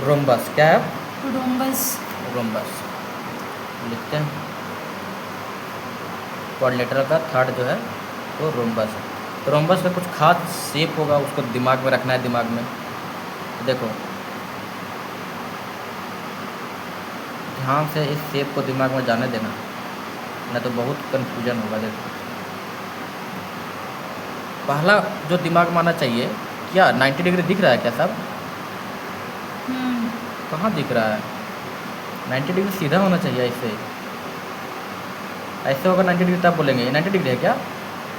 Rhombus क्या है? Rhombus. Rhombus लिखते हैं। क्वाड्रिलेटरल का थर्ड जो है वो रोम्बस है। तो रोम्बस का कुछ खास शेप होगा, उसको दिमाग में रखना है दिमाग में। तो देखो ध्यान से इस शेप को दिमाग में जाने देना, नहीं तो बहुत कन्फ्यूजन होगा। देखो पहला जो दिमाग में आना चाहिए, क्या 90 डिग्री दिख रहा है क्या सब? कहाँ दिख रहा है? 90 डिग्री सीधा होना चाहिए, ऐसे ऐसे होगा 90 डिग्री तब बोलेंगे ये 90 डिग्री है क्या?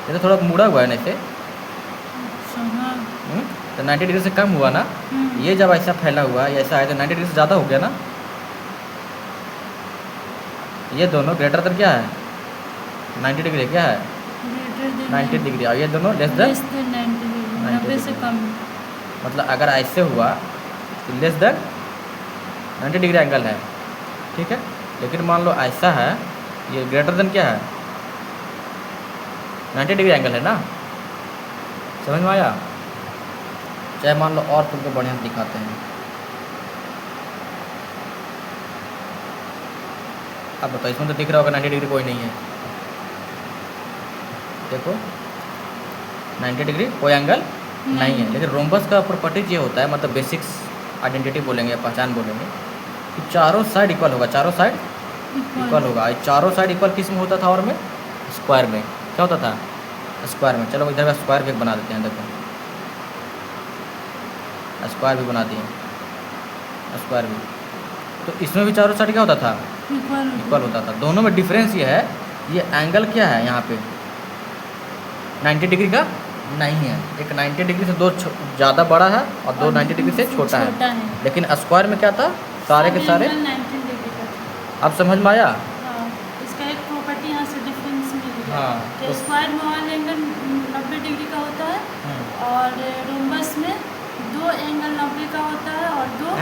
ये तो थोड़ा मुड़ा हुआ है ना ऐसे। तो 90 डिग्री से कम हुआ ना। ये जब ऐसा फैला हुआ है, ऐसा है तो 90 डिग्री से ज़्यादा हो गया ना। ये दोनों ग्रेटर देन क्या है? 90 डिग्री क्या है? 90 डिग्री। और ये दोनों लेस देन 90 से कम। मतलब अगर ऐसे हुआ तो लेस देन 90 डिग्री एंगल है, ठीक है। लेकिन मान लो ऐसा है, ये ग्रेटर देन क्या है? 90 डिग्री एंगल है ना। समझ में आया? चाहे मान लो और तुमको बढ़िया से दिखाते हैं। अब बताओ, इसमें तो दिख रहा होगा 90 डिग्री कोई नहीं है। देखो 90 डिग्री कोई एंगल नहीं है। लेकिन रोम्बस का प्रॉपर्टीज ये होता है, मतलब बेसिक्स आइडेंटिटी बोलेंगे, पहचान बोलेंगे, कि चारों साइड इक्वल होगा। चारों साइड इक्वल होगा। चारों साइड इक्वल किस में होता था? और में स्क्वायर में क्या होता था? स्क्वायर में। चलो इधर का स्क्वायर भी बना देते हैं। देखो स्क्वायर भी बना दिए, स्क्वायर भी। तो इसमें भी चारों साइड क्या होता था? इक्वल होता था। दोनों में डिफरेंस ये है, ये एंगल क्या है यहाँ पे 90 डिग्री का नहीं है। एक 90 डिग्री से दो ज़्यादा बड़ा है और दो 90 डिग्री से छोटा है। लेकिन स्क्वायर में क्या था? सारे के सारे। 90 डिग्री का था। अब समझ में आया? हाँ, इसका एक प्रॉपर्टी यहाँ से डिफरेंस मिल गया। हाँ, तो स्क्वायर में वाला एंगल 90 डिग्री का होता है और रोम्बस में दो एंगल 90 का होता है और दो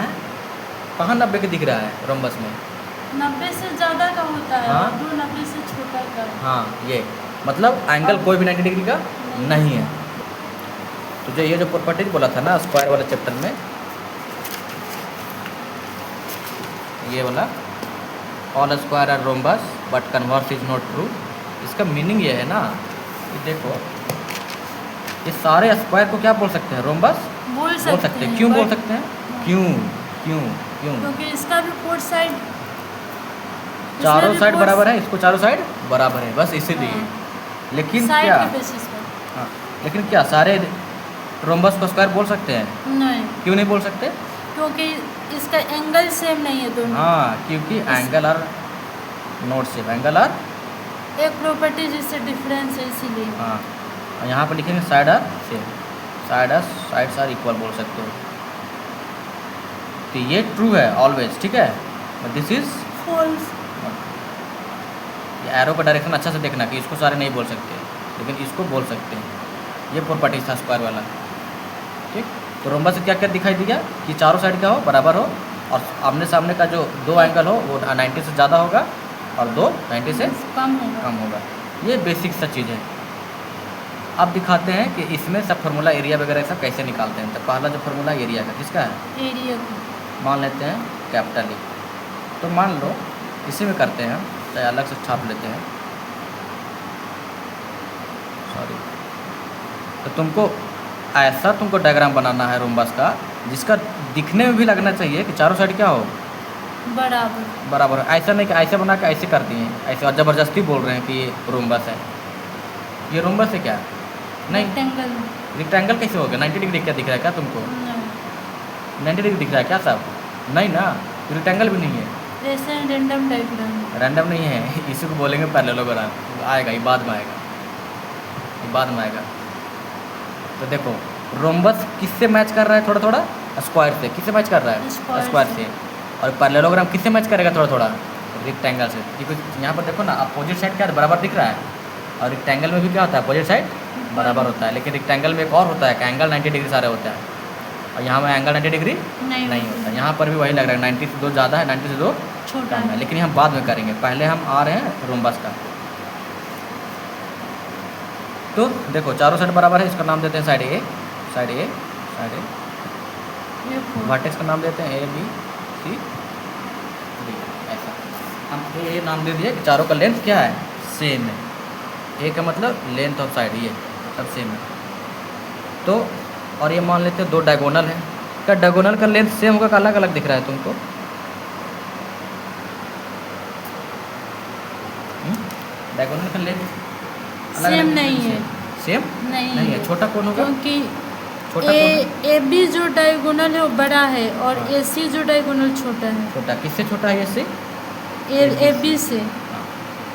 कहाँ 90 का दिख रहा है? रोम्बस में 90 से ज़्यादा का होता है। हाँ? और दो 90 से छोटा का। हाँ, ये मतलब एंगल कोई भी 90 डिग्री का नहीं है। तो जो ये जो प्रॉपर्टीज बोला था ना स्क्वायर वाले चैप्टर में, ये वाला all square are rhombus but converse is not true, इसका मीनिंग ये है ना कि देखो ये सारे स्क्वायर को क्या बोल सकते हैं? रोम्बस बोल सकते हैं। क्यों बोल सकते हैं? क्यों क्यों क्यों? क्योंकि इसका भी फोर्थ साइड चारों साइड बराबर है, इसको चारों साइड बराबर है, बस इसीलिए। लेकिन क्या हाँ, लेकिन क्या सारे रोम्बस को स्क्वायर बोल सकते हैं? नहीं। क्यों नहीं बोल सकते? क्योंकि इसका एंगल सेम नहीं है दोनों। हाँ, क्योंकि angle are not same. Angle are एक प्रॉपर्टी जिससे डिफरेंस है, इसीलिए। हाँ, और यहाँ पर लिखेंगे side are same. Sides are equal बोल सकते हो। तो ये ट्रू है ऑलवेज, ठीक है। But this is false. ये एरो का डायरेक्शन अच्छा से देखना कि इसको सारे नहीं बोल सकते, लेकिन इसको बोल सकते हैं। ये प्रॉपर्टी था स्क्वायर वाला, ठीक। तो रोम्बस से क्या क्या दिखाई दिया कि चारों साइड क्या हो? बराबर हो, और आमने सामने का जो दो एंगल हो वो 90 से ज़्यादा होगा और दो 90 से कम होगा। ये बेसिक सा चीज़ है। अब दिखाते हैं कि इसमें सब फार्मूला एरिया वगैरह सब कैसे निकालते हैं। तो पहला जो फार्मूला एरिया का किसका है? एरिया मान लेते हैं कैपिटल ई। तो मान लो इसी में करते हैं, चाहे अलग से छाप लेते हैं, सॉरी। तो तुमको डायग्राम बनाना है रोम्बस का, जिसका दिखने में भी लगना चाहिए कि चारों साइड क्या हो? बराबर। ऐसा नहीं कि ऐसे बना के ऐसे कर दिए, ऐसे और ज़बरदस्ती बोल रहे हैं कि ये रोम्बस है। ये रोम्बस है क्या? नहीं। रेक्टेंगल कैसे हो गया? 90 डिग्री क्या दिख रहा है क्या तुमको? 90 डिग्री दिख रहा है क्या सब? नहीं ना, रेक्टेंगल भी नहीं है। जैसे रैंडम डायग्राम। रैंडम नहीं है, इसी को बोलेंगे पैरेललोग्राम। आएगा, ये बाद में आएगा, ये बाद में आएगा। तो देखो रोम्बस किससे मैच कर रहा है? थोड़ा थोड़ा स्क्वायर से। किससे मैच कर रहा है? स्क्वायर से। और पैरेललोग्राम किससे मैच करेगा? थोड़ा थोड़ा रेक्टेंगल से। क्योंकि यहाँ पर देखो ना, अपोजिट साइड क्या बराबर दिख रहा है, और रेक्टेंगल में भी क्या होता है? अपोजिट साइड बराबर होता है। लेकिन रेक्टेंगल में एक और होता है कि एंगल 90 डिग्री सारे होता है, और यहाँ में एंगल 90 डिग्री नहीं होता। यहाँ पर भी वही लग रहा है, 90 से 2 ज़्यादा है, 90 से 2 कम है। लेकिन हम बाद में करेंगे, पहले हम आ रहे हैं रोम्बस का। तो देखो चारों साइड बराबर है, इसका नाम देते हैं साइड ए, साइड ए, साइड ए। ये 4 वर्टेक्स का नाम देते हैं ए बी सी डी, ऐसा हम ये नाम दे दिए कि चारों का लेंथ क्या है, सेम है। ए का मतलब लेंथ ऑफ साइड, ये सब सेम है। तो और ये मान लेते हैं 2 डायगोनल है, क्या डायगोनल का लेंथ सेम होगा, अलग अलग दिख रहा है तुमको? डायगोनल का लेंथ सेम नहीं है, सेम नहीं नहीं है। छोटा कौन होगा? क्योंकि छोटा कौन? ए बी जो डायगोनल है वो बड़ा है और हाँ। ए सी जो डायगोनल छोटा है, छोटा किससे छोटा है? इससे। ए बी से। हाँ।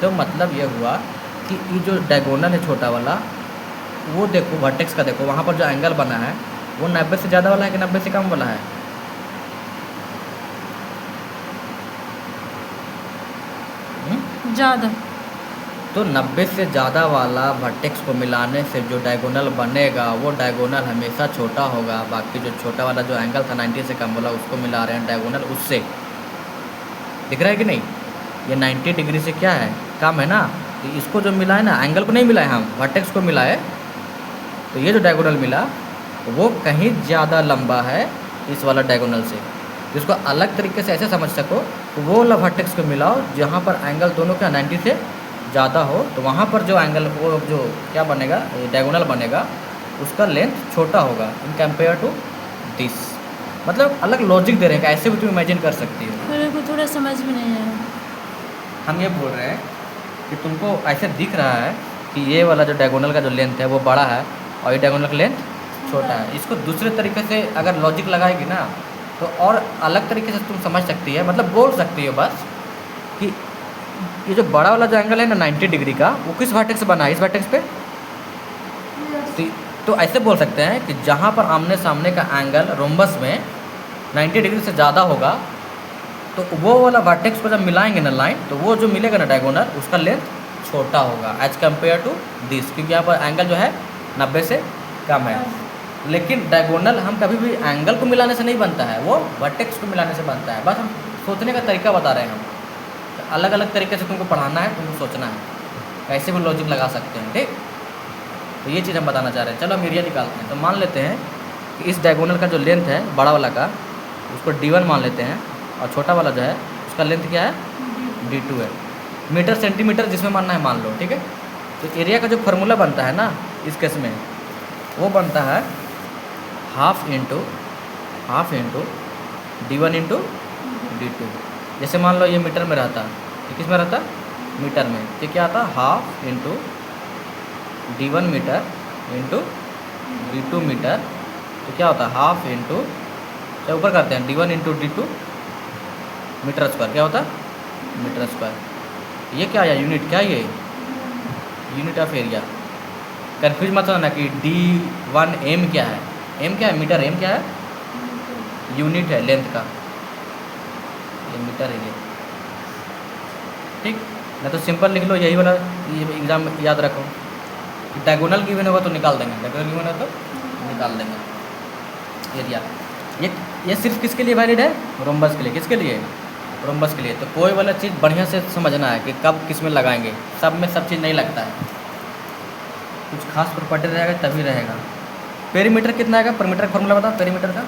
तो मतलब ये हुआ कि ये जो डायगोनल है छोटा वाला, वो देखो वर्टेक्स का देखो, वहाँ पर जो एंगल बना है वो 90 से ज़्यादा वाला है कि 90 से कम वाला है? ज़्यादा। तो 90 से ज़्यादा वाला वर्टेक्स को मिलाने से जो डायगोनल बनेगा वो डायगोनल हमेशा छोटा होगा। बाकी जो छोटा वाला जो एंगल था 90 से कम वाला, उसको मिला रहे हैं डायगोनल उससे। दिख रहा है कि नहीं? ये 90 डिग्री से क्या है, कम है ना। तो इसको जो मिला है ना, एंगल को नहीं मिलाए हम, वर्टेक्स को मिलाए। तो ये जो डायगोनल मिला वो कहीं ज़्यादा लंबा है इस वाला डायगोनल से। जिसको अलग तरीके से ऐसे समझ सको, तो वो वाला वर्टेक्स को मिलाओ जहाँ पर एंगल दोनों का 90 से ज़्यादा हो, तो वहाँ पर जो एंगल वो जो क्या बनेगा, डायगोनल बनेगा, उसका लेंथ छोटा होगा इन कंपेयर टू दिस। मतलब अलग लॉजिक दे रहे हैं, ऐसे भी तुम इमेजिन कर सकती हो। मेरे को थोड़ा समझ में नहीं आया। हम ये बोल रहे हैं कि तुमको ऐसे दिख रहा है कि ये वाला जो डायगोनल का जो लेंथ है वो बड़ा है और ये डायगोनल का लेंथ छोटा है। इसको दूसरे तरीके से अगर लॉजिक लगाएगी ना, तो और अलग तरीके से तुम समझ सकती है, मतलब बोल सकती हो बस कि ये जो बड़ा वाला जो एंगल है ना 90 डिग्री का, वो किस वर्टेक्स से बना है, इस वर्टेक्स पे। तो ऐसे बोल सकते हैं कि जहाँ पर आमने सामने का एंगल रोम्बस में 90 डिग्री से ज़्यादा होगा, तो वो वाला वर्टेक्स को जब मिलाएंगे ना लाइन, तो वो जो मिलेगा ना डायगोनल, उसका लेंथ छोटा होगा एज कम्पेयर टू दिस, क्योंकि यहाँ पर एंगल जो है 90 से कम है। लेकिन डायगोनल हम कभी भी एंगल को मिलाने से नहीं बनता है, वो वर्टेक्स को मिलाने से बनता है। बस हम सोचने का तरीका बता रहे हैं हम। अलग अलग तरीके से तुमको पढ़ाना है, तुमको सोचना है, कैसे भी लॉजिक लगा सकते हैं, ठीक। तो ये चीज़ हम बताना चाह रहे हैं। चलो हम एरिया निकालते हैं। तो मान लेते हैं कि इस डायगोनल का जो लेंथ है बड़ा वाला का, उसको D1 मान लेते हैं, और छोटा वाला जो है उसका लेंथ क्या है, D2 है। मीटर सेंटीमीटर जिसमें मानना है मान लो, ठीक है। तो एरिया का जो फार्मूला बनता है ना इस केस में, वो बनता है half into D1 into D2। जैसे मान लो ये मीटर में रहता, ये किस में रहता, मीटर में, तो क्या आता, half into D1 metre into D2 metre. तो क्या होता है हाफ इंटू, क्या ऊपर करते हैं, D1 into D2 metre square. क्या होता है मीटर स्क्वायर। ये क्या आया, यूनिट, क्या ये यूनिट ऑफ एरिया। कन्फ्यूज मत होना कि D1 M क्या है, M क्या है, मीटर, M क्या है, यूनिट है लेंथ का, ये मीटर है ये, ठीक। ना तो सिंपल लिख लो यही वाला, ये एग्जाम याद रखो। डायगोनल गिवन होगा तो निकाल देंगे, डायगोनल गिवन होगा तो निकाल देंगे एरिया। ये सिर्फ किसके लिए वैलिड है, रोम्बस के लिए। किसके लिए, रोम्बस के लिए। तो कोई वाला चीज़ बढ़िया से समझना है कि कब किस में लगाएंगे, सब में सब चीज़ नहीं लगता है, कुछ खास प्रॉपर्टी रहेगा तभी रहेगा। पेरीमीटर कितना आएगा, पेरीमीटर का फॉर्मूला बताओ पेरीमीटर का।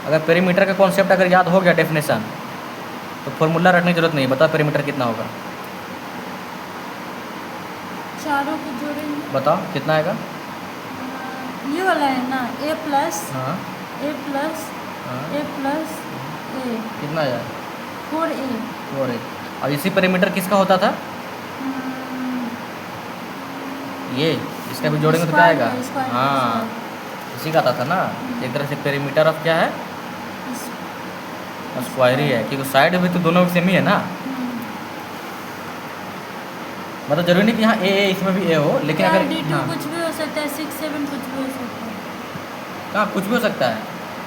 अगर पेरीमीटर का कॉन्सेप्ट अगर याद हो गया डेफिनेशन, तो फॉर्मूला रखने की जरूरत नहीं। बताओ पेरीमीटर कितना होगा, चारों को जोड़ेंगे, बताओ कितना आएगा। ये वाला है ना, A प्लस हाँ A प्लस हाँ, A प्लस A, कितना आया, 4A। 4 और इसी पेरीमीटर किसका होता था, ये इसका भी जोड़ेंगे तो क्या आएगा, हाँ इसी का आता था ना। एक तरह से पेरीमीटर ऑफ क्या है, स्क्वायर ही है, क्योंकि साइड भी तो दोनों सेम ही है ना। मतलब जरूरी नहीं कि यहाँ ए इसमें भी ए हो, लेकिन अगर D2 हाँ, कुछ भी हो सकता है, 6 7 कुछ भी हो सकता है। कहाँ कुछ भी हो सकता है,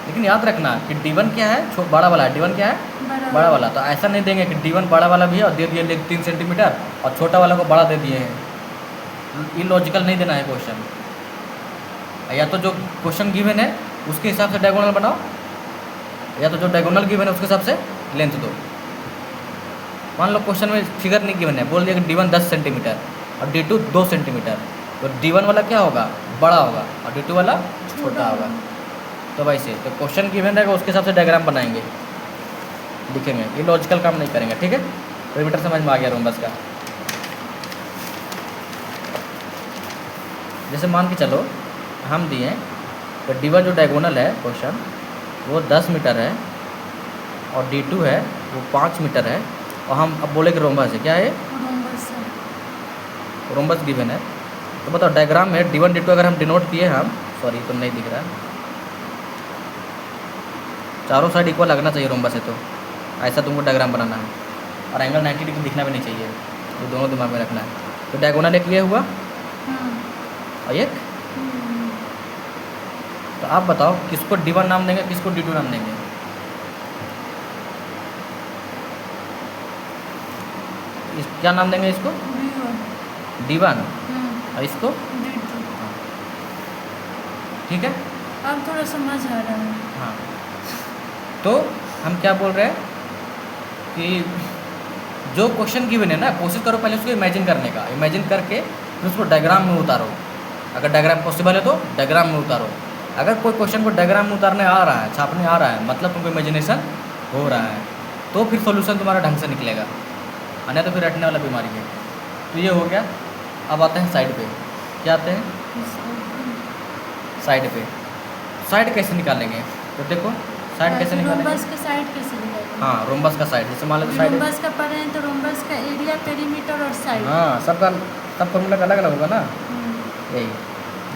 लेकिन याद रखना कि D1 क्या है, बड़ा वाला है, D1 क्या है, बड़ा वाला। तो ऐसा नहीं देंगे कि D1 बड़ा वाला भी है और दे दिए 3 सेंटीमीटर और छोटा वाला को बड़ा दे दिए हैं। ये लॉजिकल नहीं देना है क्वेश्चन। या तो जो क्वेश्चन गिवन है उसके हिसाब से डायगोनल बनाओ, या तो जो डायगोनल गिवन है उसके हिसाब से लेंथ दो। मान लो क्वेश्चन में फिगर नहीं गिवन है, बोल दिया कि D1 10 सेंटीमीटर और D2 2 सेंटीमीटर, तो D1 वाला क्या होगा बड़ा होगा और D2 वाला छोटा होगा। तो वैसे तो क्वेश्चन गिवन रहेगा उसके हिसाब से डायग्राम बनाएंगे, लिखेंगे, ये लॉजिकल काम नहीं करेंगे। ठीक है, पेरीमीटर समझ में आ गया रोम्बस का। जैसे मान के चलो हम दिए तो D1 जो डायगोनल है क्वेश्चन वो 10 मीटर है और D2 है वो 5 मीटर है, और हम अब बोले कि रोम्बस है, क्या है रोम्बस है। रोम्बस गिवन है। तो बताओ डायग्राम में D1 D2 अगर हम डिनोट किए हम, सॉरी तो नहीं दिख रहा है, चारों साइड इक्वल लगना चाहिए रोम्बस है, तो ऐसा तुमको डायग्राम बनाना है और एंगल 90 डिग्री दिखना भी नहीं चाहिए, ये दोनों दिमाग में रखना है। तो डायगोनल एक ये हुआ और एक, तो आप बताओ किसको D1 नाम देंगे, किसको D2 नाम देंगे? क्या नाम देंगे इसको? D1 और इसको D2। ठीक है, अब थोड़ा समझ आ रहा है। हाँ। तो हम क्या बोल रहे हैं कि जो क्वेश्चन गिवन है ना, कोशिश करो पहले उसको इमेजिन करने का, इमेजिन करके फिर उसको डायग्राम में उतारो। अगर डायग्राम पॉसिबल है तो डायग्राम में उतारो। अगर कोई क्वेश्चन को डायग्राम में उतारने आ रहा है, छापने आ रहा है, मतलब तुमको इमेजिनेशन हो रहा है, तो फिर सॉल्यूशन तुम्हारा ढंग से निकलेगा, अन्य तो फिर रटने वाला बीमारी है। तो ये हो गया। अब आते हैं साइड पे, क्या आते हैं साइड पे। साइड कैसे निकालेंगे? तो देखो साइड कैसे निकालेंगे? रोम्बस का साइड कैसे निकालेंगे? हाँ, रोम्बस का साइड, जैसे मान लो साइड, रोम्बस का पढ़े हैं तो रोम्बस का एरिया, पेरीमीटर और साइड। हाँ सबका सब फॉर्मूला का अलग अलग होगा ना, यही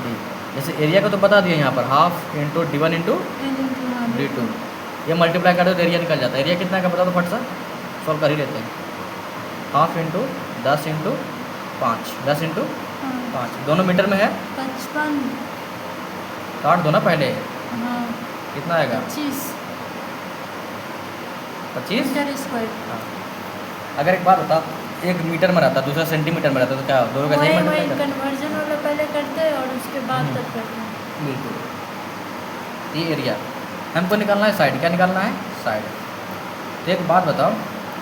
जी। जैसे एरिया को तो बता दिए यहाँ पर, half into D1 into D2, ये मल्टीप्लाई कर दो तो एरिया निकल जाता है। एरिया कितना का बता दो फट सा, सॉल्व कर ही लेते हैं। हाफ इंटू 10 इंटू 5, 10 इंटू 5, दोनों मीटर में है, 55। काट दो ना पहले, हाँ, कितना आएगा? 25 मीटर स्क्वायर। हाँ। अगर एक बात बताओ, एक मीटर में रहता दूसरा सेंटीमीटर में रहता तो क्या दोनों का सही वही मल्टीप्लाई करते? कन्वर्जन वाला पहले करते हैं और उसके बाद तब करते हैं। बिल्कुल। ये एरिया हमको निकालना है, साइड क्या निकालना है? साइड। तो एक बात बताओ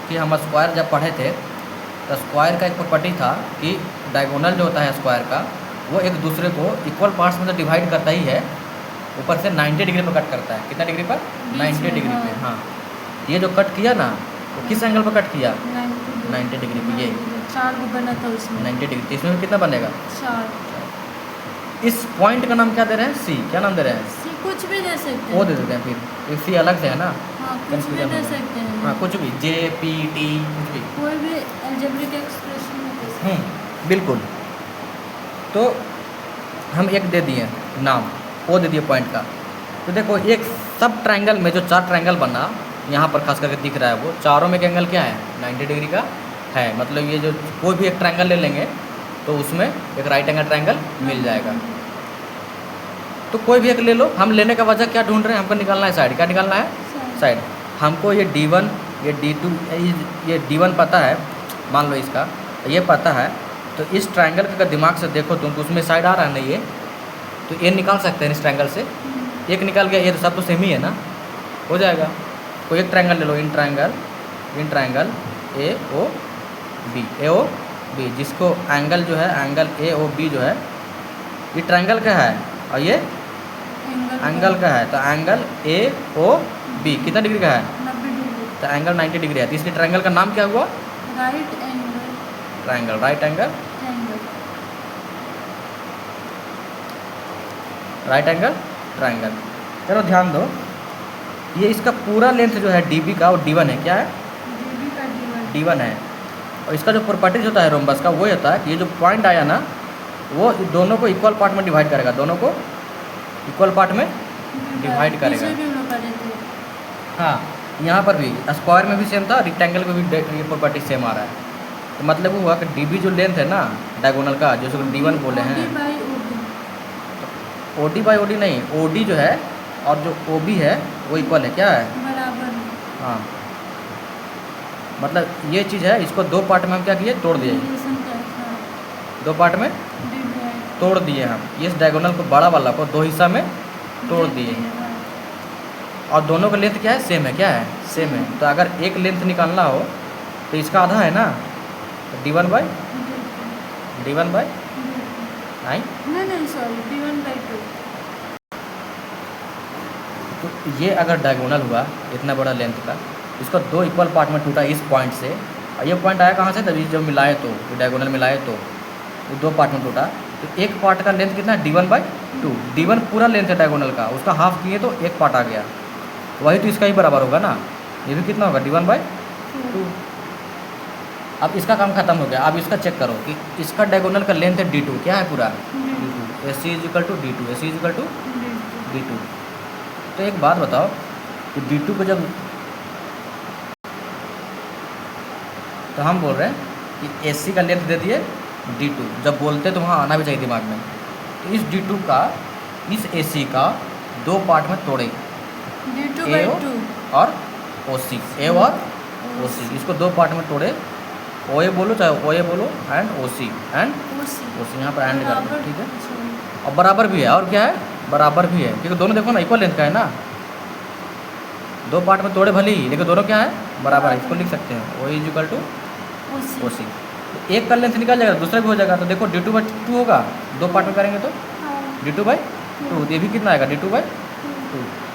कि हम स्क्वायर जब पढ़े थे तो स्क्वायर का एक प्रॉपर्टी था कि डायगोनल जो होता है स्क्वायर का वो एक दूसरे को इक्वल पार्ट्स में तो डिवाइड करता ही है, ऊपर से 90 डिग्री पर कट करता है। कितना डिग्री पर? 90 डिग्री पे। हाँ, ये जो कट किया ना वो किस एंगल पर कट किया? 90 डिग्री पे। ये 4 को बना था उसमें 90 डिग्री, तो इसमें कितना बनेगा? 4। इस पॉइंट का नाम क्या दे रहे हैं? सी। क्या नाम दे रहे हैं? सी कुछ भी दे सकते वो हैं। दे देते हैं फिर, सी अलग से है ना, हाँ, कुछ भी दे सकते हैं। हाँ कुछ भी, J P T कुछ भी, कोई भी अलजेब्रिक एक्सप्रेशन में दे सकते हैं। बिल्कुल। तो हम एक दे दिए नाम, वो दे दिए पॉइंट का। तो देखो एक सब ट्रायंगल में जो 4 ट्रायंगल बना यहाँ पर खास करके दिख रहा है, वो चारों में एंगल क्या है? 90 डिग्री का है। मतलब ये जो कोई भी एक ट्रायंगल ले लेंगे तो उसमें एक राइट एंगल ट्रायंगल मिल जाएगा। तो कोई भी एक ले लो। हम लेने का वजह क्या ढूंढ रहे हैं? हमको निकालना है साइड। क्या निकालना है? साइड। हमको ये D1 ये D2 ये D1 पता है, मान लो इसका ये पता है, तो इस ट्रायंगल का दिमाग से देखो तुम तो उसमें साइड आ रहा है ना, ये तो ये निकाल सकते हैं इस ट्रायंगल से। एक निकाल गया, ये तो सब तो सेम ही है ना, हो जाएगा। कोई एक ट्रायंगल ले लो, इन ट्रायंगल AOB, जिसको एंगल जो है एंगल AOB जो है ये ट्रायंगल का है और ये एंगल का है। तो एंगल AOB कितना डिग्री का है? 90 डिग्री। तो एंगल 90 डिग्री है। तो इसलिए ट्रायंगल का नाम क्या हुआ? Right angle triangle, right angle triangle. Right angle triangle. चलो ध्यान दो, ये इसका पूरा लेंथ जो है DB का वो D1 है। क्या है? DB का D1 है। और इसका जो प्रॉपर्टीज होता है रोम्बस का वो होता है कि ये जो पॉइंट आया ना वो दोनों को इक्वल पार्ट में डिवाइड करेगा, दोनों को इक्वल पार्ट में डिवाइड करेगा। भी हम लोग करे थे। हाँ, यहाँ पर भी स्क्वायर में भी सेम था, रेक्टेंगल में भी ये प्रॉपर्टी सेम आ रहा है। तो मतलब वो हुआ कि DB जो लेंथ है ना डायगोनल का, जो D1 बोले हैं, OD बाई OD नहीं, OD जो है और जो OB है वो इक्वल है। क्या है? बराबर। हाँ, मतलब ये चीज़ है, इसको 2 पार्ट में हम क्या किए? तोड़ दिए। 2 पार्ट में तोड़ दिए हम। इस डायगोनल को, बड़ा वाला को 2 हिस्सा में तोड़ दिए और दोनों का लेंथ क्या है? सेम है। क्या है? सेम है। तो अगर एक लेंथ निकालना हो तो इसका आधा है ना, तो D1 बाई आई। नहीं सॉरी, d1/2। तो ये अगर डायगोनल हुआ इतना बड़ा लेंथ का, इसको दो इक्वल पार्ट में टूटा इस पॉइंट से, और ये पॉइंट आया कहाँ से, तभी जब मिलाए तो डायगोनल मिलाए तो वो दो पार्ट में टूटा, तो एक पार्ट का लेंथ कितना है, d1/2। d1 पूरा लेंथ है डायगोनल का, उसका हाफ किए तो एक पार्ट आ गया, वही तो इसका ही बराबर होगा ना। ये भी कितना होगा, d1/2। अब इसका काम खत्म हो गया। अब इसका चेक करो कि इसका डायगोनल का लेंथ है d2, क्या है पूरा d2, AC = d2, AC = d2। तो एक बात बताओ कि d2 को जब, तो हम बोल रहे हैं कि AC का लेंथ दे दिए d2, जब बोलते तो वहाँ आना भी चाहिए दिमाग में। तो इस d2 का इस AC का दो पार्ट में तोड़े, d2/2 और OC, A और OC, इसको दो पार्ट में तोड़े, OA बोलो चाहे OA बोलो, एंड OC, एंड OC यहाँ पर एंड कर दो, ठीक है। और बराबर भी है, और क्या है, बराबर भी है, क्योंकि दोनों देखो ना इक्वल लेंथ का है ना, दो पार्ट में तोड़े भले ही, लेकिन दोनों क्या है, बराबर है। इसको लिख सकते हैं OA = OC। तो एक का लेंथ निकल जाएगा, दूसरा भी हो जाएगा। तो देखो d2/2 होगा, दो पार्ट में करेंगे तो d2/2, ये भी कितना आएगा, d2/2।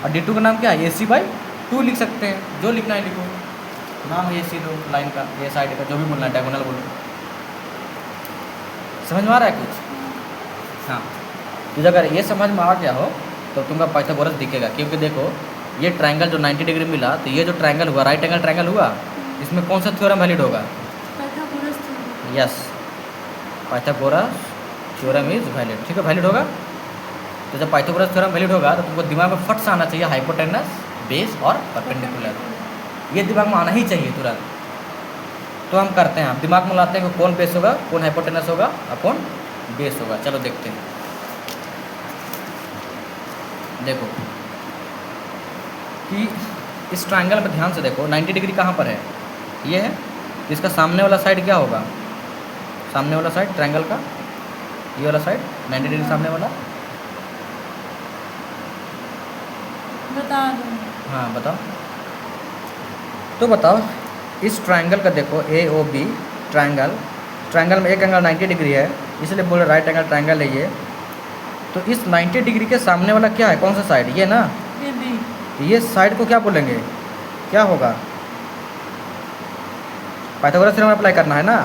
और d2 का नाम क्या है, AC/2 लिख सकते हैं, जो लिखना है लिखो, नाम है AC लो लाइन का, ये साइड का, जो भी बोलना है, डायगोनल बोलो। समझ में आ रहा है कुछ? हाँ, तो अगर ये समझ में आ गया हो तो तुमका पाइथागोरस दिखेगा, क्योंकि देखो ये ट्रायंगल जो 90 डिग्री मिला, तो ये जो ट्रायंगल हुआ, राइट एंगल ट्रायंगल हुआ, इसमें कौन सा थ्योरम वैलिड होगा, Pythagoras theorem. Yes, Pythagoras theorem is valid, ठीक है, वैलिड होगा। तो जब पाइथागोरस थ्योरम वैलिड होगा तो तुमको दिमाग में फट से आना चाहिए हाइपोटेनस, बेस और परपेंडिकुलर, ये दिमाग में आना ही चाहिए तुरंत। तो हम करते हैं, हम दिमाग में लाते हैं कि कौन बेस होगा, कौन हाइपोटेनस होगा और कौन बेस होगा। चलो देखते हैं। देखो कि इस ट्रायंगल में ध्यान से देखो, 90 डिग्री कहाँ पर है, ये है, इसका सामने वाला साइड क्या होगा, सामने वाला साइड ट्रायंगल का, ये वाला साइड 90 डिग्री सामने वाला, बता दो। हाँ बताओ। तो बताओ इस ट्रायंगल का देखो AOB ट्रायंगल में एक एंगल 90 डिग्री है, इसलिए बोले राइट एंगल ट्रायंगल है ये। तो इस 90 डिग्री के सामने वाला क्या है, कौन सा साइड, ये ना, ये साइड को क्या बोलेंगे, क्या होगा, पाइथागोरस थ्योरम अप्लाई करना है ना,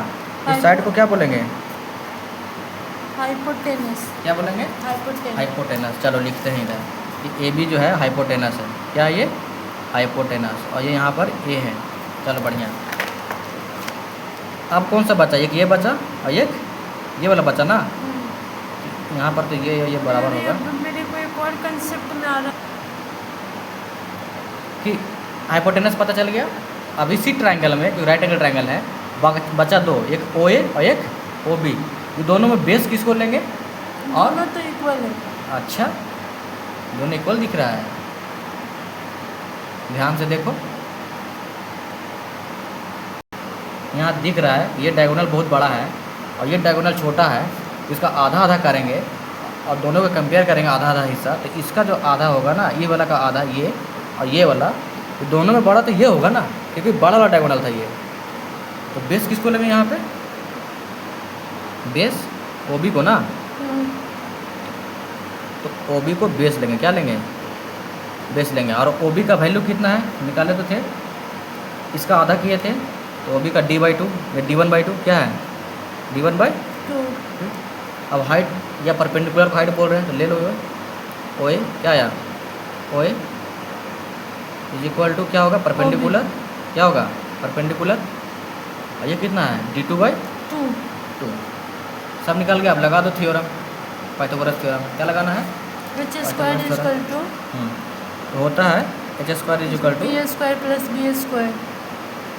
इस साइड को क्या बोलेंगे, हाइपोटेनस। क्या बोलेंगे, हाइपोटेनस। चलो लिखते हैं इधर कि AB जो है हाइपोटेनस है, क्या है ये, हाइपोटेनस, और ये यहाँ पर A है। चलो बढ़िया। अब कौन सा बचा, एक ये बचा और एक ये वाला बचा ना, यहाँ पर तो ये बराबर होगा। मेरे को एक और कंसेप्ट में आ रहा कि हाइपोटेनस पता चल गया। अब इसी ट्रायंगल में, क्योंकि राइट एंगल ट्रायंगल है, बचा दो, एक OA और एक OB, ये दोनों में बेस किसको लेंगे, और दोनों तो इक्वल है। अच्छा, दोनों इक्वल दिख रहा है, ध्यान से देखो, यहाँ दिख रहा है ये डायगोनल बहुत बड़ा है और ये डायगोनल छोटा है, इसका आधा आधा करेंगे और दोनों को कंपेयर करेंगे आधा आधा हिस्सा, तो इसका जो आधा होगा ना, ये वाला का आधा ये और ये वाला, तो दोनों में बड़ा तो ये होगा ना, क्योंकि बड़ा वाला डायगोनल था ये। तो बेस किसको लेंगे यहाँ पे, बेस OB को ना, तो OB को बेस लेंगे, क्या लेंगे, बेस लेंगे। और OB का वैल्यू कितना है निकाले तो थे, इसका आधा किए थे, तो OB का D/2 या D1/2 क्या है, D1/2। अब हाइट या परपेंडिकुलर को हाइट बोल रहे हैं तो ले लो OA, क्या आया, OA = क्या होगा, परपेंडिकुलर, क्या होगा, परपेंडिकुलर, और ये कितना है, D2/2। सब निकल गया। अब लगा दो थ्योरम, पाइथागोरस थ्योरम, क्या लगाना है, h² तो होता है h² = b²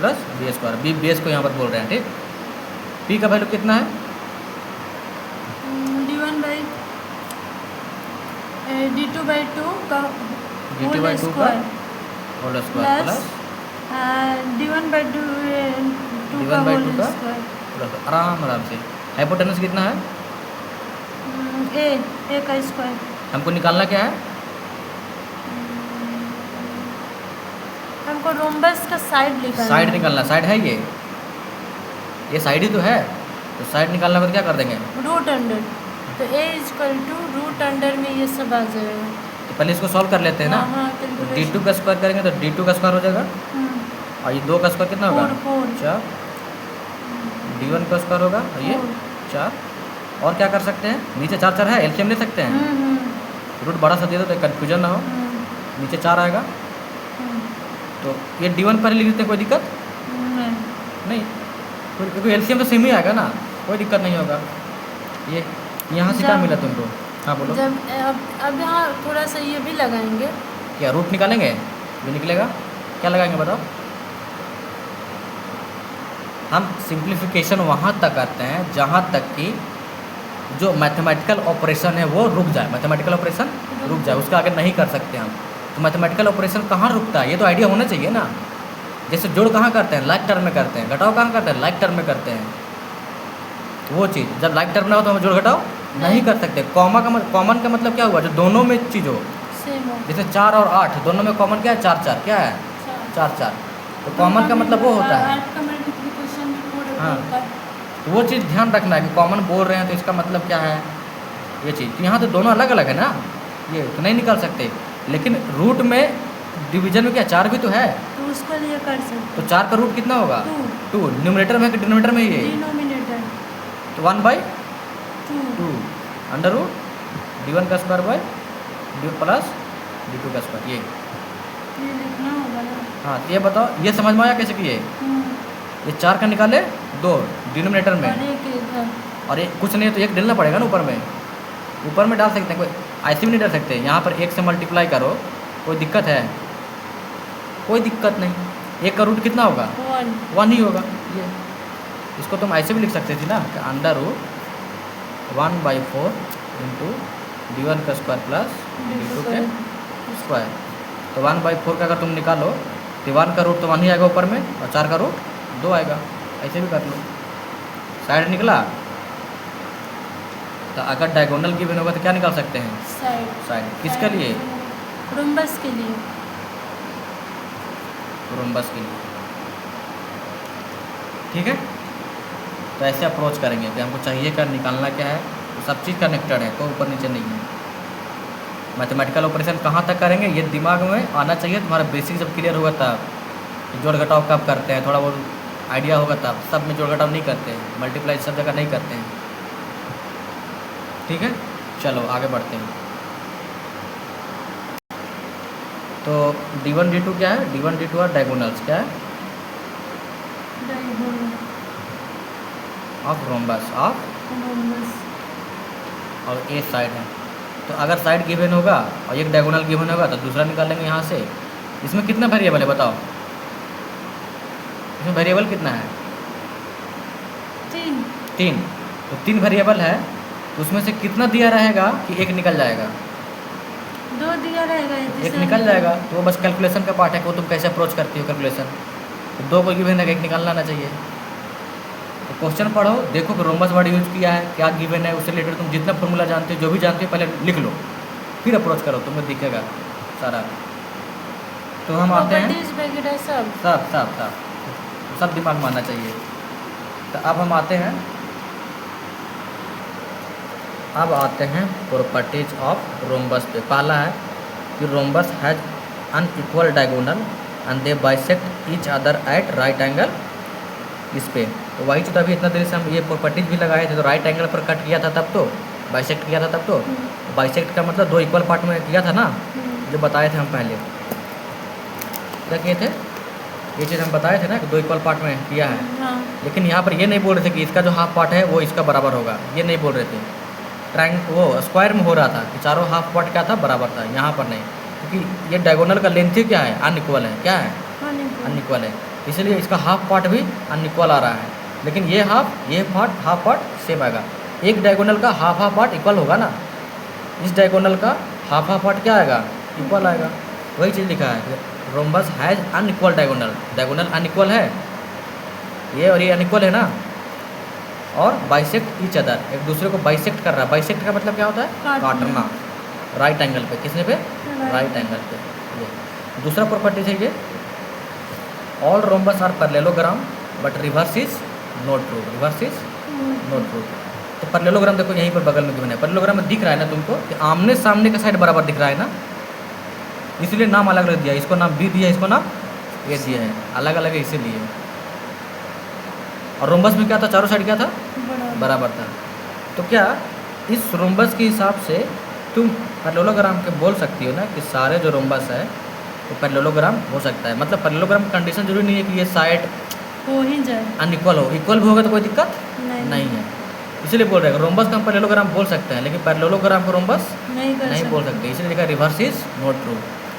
+ b²। B base को यहाँ पर बोल रहे हैं, ठीक। P का वैल्यू कितना है, D2/2 का D2/2 का होल स्क्वायर प्लस D1/2 का होल स्क्वायर, आराम से। हाइपोटेनस कितना है, A का स्क्वायर। हमको निकालना क्या है, हमको रोम्बस का साइड निकालना, साइड निकालना, साइड है ये साइड ही तो है, तो साइड निकालना पर क्या कर देंगे, रूट अंडर, तो a equal to root under में ये सब आ जाएगा। तो पहले इसको सॉल्व कर लेते हैं ना। हाँ, तो कैलकुलेशन। d2 का स्क्वायर करेंगे तो d2 का स्क्वायर हो जाएगा, और ये 2 का स्क्वायर कितना होगा, 4 4। d1 का स्क्वायर होगा, और ये 4। और क्या कर सकते हैं, नीचे 4 4 है, एलसीएम ले सकते हैं। रूट बड़ा सा दे दो तो कन्फ्यूजन ना हो। नीचे 4 आएगा, तो ये d1 पर लिख देते हैं, कोई दिक्कत नहीं, क्योंकि एलसीएम तो सेम ही आएगा ना, कोई दिक्कत नहीं होगा। ये यहाँ से क्या मिला तुमको? हाँ बोलो। जब अब यहाँ थोड़ा सा ये भी लगाएंगे। क्या रूट निकालेंगे, ये निकलेगा, क्या लगाएंगे बताओ? हम सिंप्लीफिकेशन वहाँ तक करते हैं जहाँ तक कि जो मैथमेटिकल ऑपरेशन है वो रुक जाए, मैथमेटिकल ऑपरेशन रुक जाए, उसका आगे नहीं कर सकते हम। तो मैथमेटिकल ऑपरेशन कहाँ रुकता है, ये तो आइडिया होना चाहिए ना। जैसे जोड़ कहाँ करते हैं, लाइक टर्म में करते हैं, घटाओ कहाँ करते हैं, लाइक टर्म में करते हैं। वो चीज़ जब लाइक टर्म ना हो तो हम जोड़ घटाओ नहीं कर सकते। कॉमन का मतलब क्या हुआ, जो दोनों में चीज़ हो, सेम हो। जैसे 4 और 8 दोनों में कॉमन क्या है, 4 4 क्या है, 4 4। तो कॉमन का मतलब वो होता है। 8 का मल्टीप्लिकेशन भी 4 हाँ। होता है। तो वो चीज़ ध्यान रखना है कि कॉमन बोल रहे हैं तो इसका मतलब क्या है, ये चीज़। तो यहाँ तो दोनों अलग अलग है ना, ये तो नहीं निकाल सकते। लेकिन रूट में डिवीजन में क्या 4 भी तो है, तो उसको लिए कर सकते तो 4 का रूट कितना होगा, 2 2। न्यूमरेटर में है कि डिनोमिनेटर में ही है, डिनोमिनेटर तो 1/2 2 अंडर रूट d1 का square by d plus d2 का स्क्वायर। ये लिखना होगा ना। हाँ, तो ये बताओ, ये समझ में आया कैसे किए? ये 4 का निकाले 2 डिनोमिनेटर में, और एक इधर। और ये कुछ नहीं है तो 1 डालना पड़ेगा ना ऊपर में, ऊपर में डाल सकते हैं, कोई ऐसे भी नहीं डाल सकते। यहाँ पर 1 से मल्टीप्लाई करो, कोई दिक्कत है, कोई दिक्कत नहीं। 1 का रूट कितना होगा, 1 ही होगा। ये इसको तुम ऐसे भी लिख सकते थे ना, अंडर रूट 1/4 इंटू d1 का स्क्वायर प्लस d2 के स्क्वायर। तो 1/4 का अगर तुम निकालो तो 1 का रूट तो 1 ही आएगा ऊपर में, और 4 का रूट 2 आएगा। ऐसे भी कर लो, साइड निकला। तो अगर डायगोनल गिवन होगा तो क्या निकाल सकते हैं, साइड। किसके लिए, रोम्बस के लिए। रोम्बस के लिए, ठीक है। तो ऐसे अप्रोच करेंगे कि हमको चाहिए क्या, निकालना क्या है। तो सब चीज़ कनेक्टेड है, कोई ऊपर नीचे नहीं है। मैथमेटिकल ऑपरेशन कहाँ तक करेंगे ये दिमाग में आना चाहिए। तुम्हारा बेसिक जब क्लियर होगा तब, जोड़ घटाव कब करते हैं थोड़ा बहुत आइडिया होगा तब। सब में जोड़ घटाव नहीं करते हैं, मल्टीप्लाई सब जगह नहीं करते हैं, ठीक है। चलो आगे बढ़ते हैं। तो d1 d2 क्या है, d1 d2 और डायगोनल्स क्या है, ऑफ रोम्बस ऑफ, और ए साइड है। तो अगर साइड गिवन होगा और एक डायगोनल गिवन होगा तो दूसरा निकालेंगे यहाँ से। इसमें कितना वेरिएबल है बताओ, इसमें वेरिएबल कितना है, 3। तो 3 वेरिएबल है, तो उसमें से कितना दिया रहेगा कि 1 निकल जाएगा, 2 दिया रहेगा, 1 निकल जाएगा। तो वो बस कैलकुलेशन का पार्ट है, वो तुम कैसे अप्रोच करती हो कैलकुलेशन। तो 2 को गिवन है, 1 निकालना आना चाहिए। तो क्वेश्चन पढ़ो, देखो कि रोम्बस वर्ड यूज किया है, क्या गिवन है, उससे रिलेटेड तुम जितना फॉर्मूला जानते हो, जो भी जानते हो पहले लिख लो, फिर अप्रोच करो, तुम्हें दिखेगा सारा। तो हम आते हैं, वगैरह सब सब सब सब सब दिमाग में आना चाहिए। तो अब हम आते हैं, प्रॉपर्टीज ऑफ रोम्बस पे। पहला है कि rhombus has unequal diagonal and they bisect each other at right angle. इस पे तो वही चीज़ अभी इतना देर से हम ये प्रॉपर्टीज भी लगाए थे। तो राइट एंगल पर कट किया था तब, तो बाइसेक्ट किया था तब। तो बाइसेक्ट का मतलब 2 इक्वल पार्ट में किया था ना, जो बताए थे हम पहले। क्या किए थे, ये चीज़ हम बताए थे ना कि 2 इक्वल पार्ट में किया है। हाँ। लेकिन यहाँ पर ये नहीं बोल रहे थे कि इसका जो हाफ पार्ट है वो इसका बराबर होगा, ये नहीं बोल रहे थे। वो स्क्वायर में हो रहा था कि चारों हाफ पार्ट क्या था, बराबर था। यहाँ पर नहीं, क्योंकि ये डायगोनल का लेंथ ही क्या है, अनइक्वल है। क्या है, अनइक्वल है, इसलिए इसका हाफ पार्ट भी अनइक्वल आ रहा है। लेकिन ये हाफ पार्ट सेम आएगा। एक डायगोनल का हाफ पार्ट इक्वल होगा ना, इस डायगोनल का हाफ पार्ट क्या आएगा, इक्वल आएगा। वही चीज़ लिखा है, rhombus has unequal diagonal. Diagonal unequal है, ये और ये अनइक्वल है ना, और बाइसेक्ट ईच अदर, एक दूसरे को बाइसेक्ट कर रहा है। बाइसेक्ट का मतलब क्या होता है, काटना। राइट एंगल पे, किसने पे, राइट एंगल पे। ये दूसरा प्रॉपर्टी है, ये all rhombus are parallelogram but reverse is not true. Reverse is not true. तो पैरेललोग्राम देखो यहीं पर बगल में गिवन है। पैरेललोग्राम में दिख रहा है ना तुमको कि आमने सामने का साइड बराबर दिख रहा है ना, इसलिए नाम अलग अलग दिया है। इसको नाम बी दिया है, इसको नाम ए दिया है, अलग अलग है इसीलिए। और रोम्बस में क्या था, चारों साइड क्या था, बराबर था। तो क्या इस रोम्बस के हिसाब से तुम पैरेललोग्राम के बोल सकती हो ना कि सारे जो रोम्बस है वो पैरेललोग्राम हो सकता है। मतलब पैरेललोग्राम की कंडीशन जरूरी नहीं है कि ये साइड हो ही जाए, अनइक्वल हो, इक्वल भी होगा तो कोई दिक्कत नहीं है। इसलिए बोल रहे हैं रोम्बस का हम पैरेललोग्राम बोल सकते हैं, लेकिन पैरेललोग्राम को रोम्बस नहीं बोल सकते। इसलिए लिखा रिवर्स इज नॉट ट्रू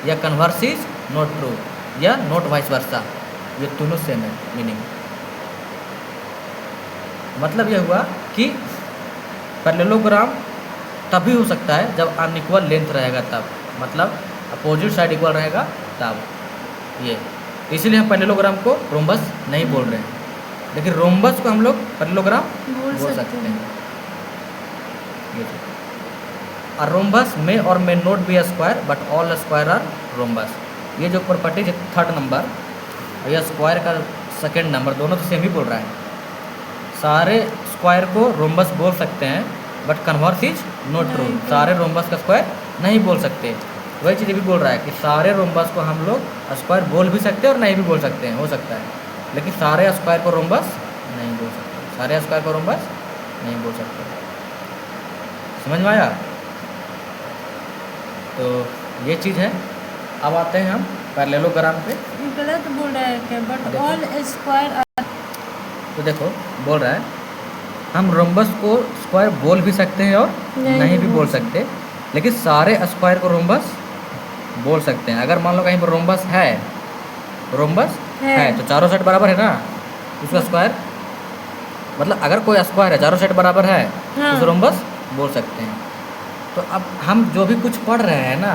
या कन्वर्स इज नॉट ट्रू या नॉट वाइस वर्सा, ये दोनों सेम है मीनिंग। मतलब ये हुआ कि पैरेललोग्राम तभी हो सकता है जब अनइक्वल लेंथ रहेगा तब, मतलब अपोजिट साइड इक्वल रहेगा तब। ये इसलिए हम पैरेललोग्राम को रोम्बस नहीं बोल रहे हैं, लेकिन रोम्बस को हम लोग पैरेललोग्राम बोल सकते हैं। ये अ रोम्बस में और may not be a square but all square are rhombus. ये जो प्रॉपर्टी है थर्ड नंबर और यह स्क्वायर का सेकंड नंबर, दोनों तो सेम ही बोल रहा है। सारे स्क्वायर को रोम्बस बोल सकते हैं but converse is not true, सारे रोम्बस का स्क्वायर नहीं बोल सकते। वही चीज़ भी बोल रहा है कि सारे रोम्बस को हम लोग स्क्वायर बोल भी सकते हैं और नहीं भी बोल सकते हैं, हो सकता है, लेकिन सारे स्क्वायर को रोम्बस नहीं बोल सकते, सारे स्क्वायर को रोम्बस नहीं बोल सकते। समझ में आया? तो ये चीज़ है। अब आते हैं हम पैरेललोग्राम पे। गलत बोल रहा है क्या, बट ऑल स्क्वायर। तो देखो बोल रहा है हम रोम्बस को स्क्वायर बोल भी सकते हैं और नहीं भी बोल सकते, लेकिन सारे स्क्वायर को रोम्बस बोल सकते हैं। अगर मान लो कहीं पर रोम्बस है तो चारों साइड बराबर है ना, उसका स्क्वायर मतलब अगर कोई स्क्वायर है चारों साइड बराबर है तो उसे रोम्बस बोल सकते हैं। तो अब हम जो भी कुछ पढ़ रहे हैं ना,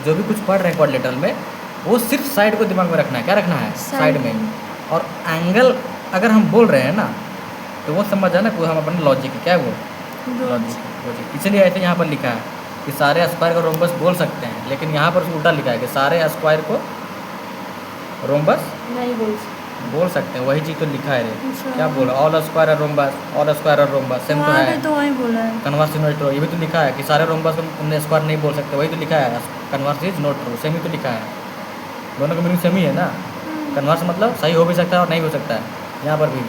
जो भी कुछ पढ़ रहे हैं क्वाड्रिलेटरल में, वो सिर्फ साइड को दिमाग में रखना है। क्या रखना है? साइड में। और एंगल अगर हम बोल रहे हैं ना तो वो समझ जाना कि हम अपने लॉजिक क्या है वो लॉजिक। इसलिए ऐसे यहाँ पर लिखा है कि सारे स्क्वायर को रोम्बस बोल सकते हैं, लेकिन यहाँ पर उल्टा लिखा है कि सारे स्क्वायर को रोम्बस नहीं बोल सकते हैं। वही चीज़ तो लिखा है रे। क्या बोला? All square are rhombus, all square are rhombus, same तो है। तो वही बोला है कन्वर्स इज नॉट ट्रू, ये भी तो लिखा है कि सारे रोम्बस को तुमने स्क्वायर नहीं बोल सकते, वही तो लिखा है converse is not true, same ही तो लिखा है। दोनों का मीनिंग सेम ही है ना। कन्वर्स मतलब सही हो भी सकता है और नहीं हो सकता है, यहाँ पर भी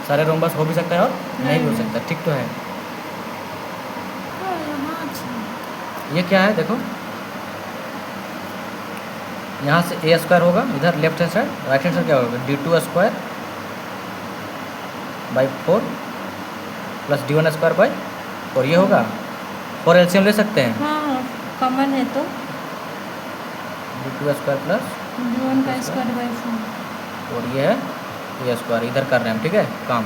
सारे रोम्बस हो भी सकता है और नहीं भी हो सकता। ठीक तो है। ये क्या है देखो, यहाँ से ए स्क्वायर होगा, इधर left hand side, right hand side क्या होगा, d2 square by 4 plus d1 square by 4, ये होगा। 4 एलसीएम ले सकते हैं, हाँ कॉमन है तो d2 स्क्वायर प्लस d1 का स्क्वायर बाई 4, और ये है ए स्क्वायर। इधर कर रहे हैं हम, ठीक है काम।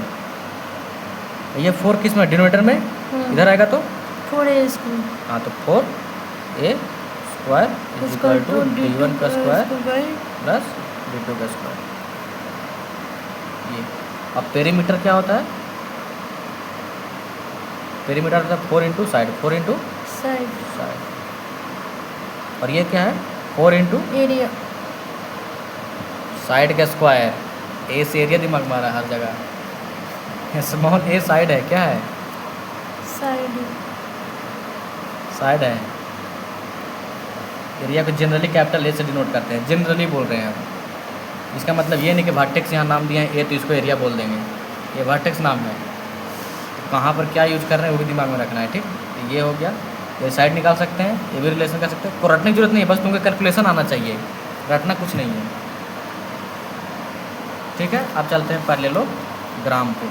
ये 4 किस में, डिनोमिनेटर में इधर आएगा तो 4a स्क्वायर, हाँ तो 4a square is equal to d1 का स्क्वायर प्लस d2 का स्क्वायर। ये अब पेरीमीटर क्या होता है? पेरीमीटर होता है 4 इंटू साइड, 4 इंटू साइड, और ये क्या है 4 इंटू एरिया, साइड का स्क्वायर। ए से एरिया दिमाग में आ रहा है हर जगह। स्मॉल ए साइड है, क्या है? साइड है। एरिया को जनरली कैपिटल ए से डिनोट करते हैं, जनरली बोल रहे हैं हम। इसका मतलब ये नहीं कि वर्टेक्स यहाँ नाम दिए हैं ए तो इसको एरिया बोल देंगे, ये वर्टेक्स नाम है। तो कहाँ पर क्या यूज कर रहे हैं वो भी दिमाग में रखना है, ठीक। तो ये हो गया, ये साइड निकाल सकते हैं, ये भी रिलेशन कर सकते हैं। को रटने की जरूरत नहीं है, बस तुमको कैलकुलेशन आना चाहिए, रटना कुछ नहीं है, ठीक है। अब चलते हैं पैरेललोग्राम पे।